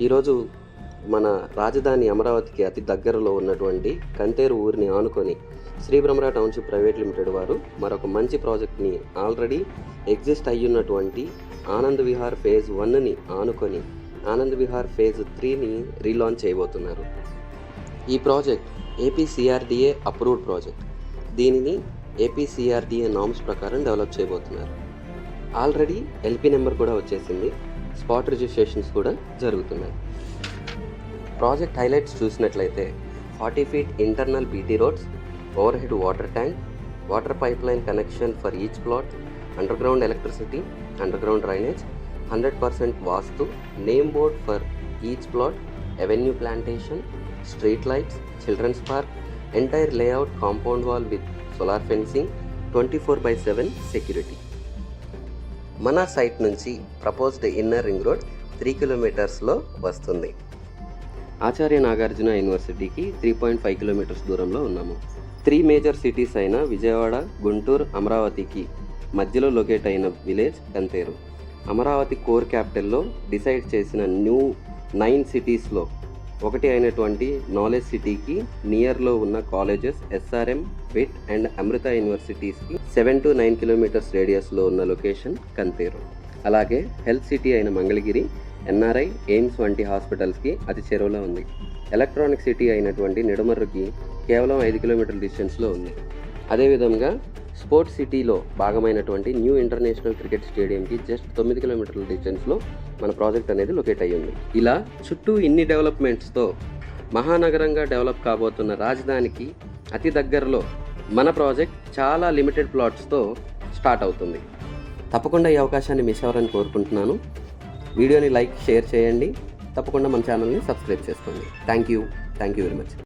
ఈరోజు మన రాజధాని అమరావతికి అతి దగ్గరలో ఉన్నటువంటి కంతేరు ఊరిని ఆనుకొని Sri Brahmara township private limited వారు మరొక మంచి ప్రాజెక్ట్ని ఆల్రెడీ ఎగ్జిస్ట్ అయ్యున్నటువంటి ఆనంద్ విహార్ ఫేజ్ 1ని ఆనుకొని ఆనంద్ విహార్ ఫేజ్ 3ని రీలాంచ్ చేయబోతున్నారు. ఈ ప్రాజెక్ట్ ఏపీసీఆర్డీఏ అప్రూవ్డ్ ప్రాజెక్ట్. దీనిని ఏపీసీఆర్డీఏ నామ్స్ ప్రకారం డెవలప్ చేయబోతున్నారు. ఆల్రెడీ ఎల్పీ నెంబర్ కూడా వచ్చేసింది. స్పాట్ రిజిస్ట్రేషన్స్ కూడా జరుగుతున్నాయి. ప్రాజెక్ట్ హైలైట్స్ చూసినట్లయితే 40 feet internal BT roads, over head water tank, water pipe line connection for each plot, under ground electricity, under ground drainage, 100% vastu, name board for each plot, avenue plantation, street lights, children's park, entire layout compound wall with solar fencing, 24/7 security. మన site నుంచి proposed inner ring road 3 kilometers వస్తుంది. ఆచార్య నాగార్జున యూనివర్సిటీకి 3.5 kilometers దూరంలో ఉన్నాము. 3 major cities అయిన విజయవాడ, గుంటూరు, అమరావతికి మధ్యలో locate అయిన విలేజ్ కంతేరు. అమరావతి కోర్ క్యాపిటల్లో డిసైడ్ చేసిన న్యూ 9 సిటీస్లో ఒకటి అయినటువంటి నాలెడ్జ్ సిటీకి నియర్లో ఉన్న colleges SRM, BIT and Amrita యూనివర్సిటీస్కి 7 to 9 kilometers రేడియస్లో ఉన్న లొకేషన్ కంతేరు. అలాగే హెల్త్ సిటీ అయిన మంగళగిరి, ఎన్ఆర్ఐ, ఎయిమ్స్ వంటి హాస్పిటల్స్కి అతి చేరువలో ఉంది. ఎలక్ట్రానిక్ సిటీ అయినటువంటి నిడమర్రుకి కేవలం 5 kilometer డిస్టెన్స్లో ఉంది. అదేవిధంగా స్పోర్ట్స్ సిటీలో భాగమైనటువంటి న్యూ ఇంటర్నేషనల్ క్రికెట్ స్టేడియంకి జస్ట్ 9 kilometer డిస్టెన్స్లో మన ప్రాజెక్ట్ అనేది లొకేట్ అయ్యి ఉంది. ఇలా చుట్టూ ఇన్ని డెవలప్మెంట్స్తో మహానగరంగా డెవలప్ కాబోతున్న రాజధానికి అతి దగ్గరలో మన ప్రాజెక్ట్ చాలా లిమిటెడ్ ప్లాట్స్తో స్టార్ట్ అవుతుంది. తప్పకుండా ఈ అవకాశాన్ని మిస్ అవ్వాలని కోరుకుంటున్నాను. వీడియోని లైక్, షేర్ చేయండి. తప్పకుండా మన ఛానల్ని సబ్స్క్రైబ్ చేసుకోండి. Thank you very much.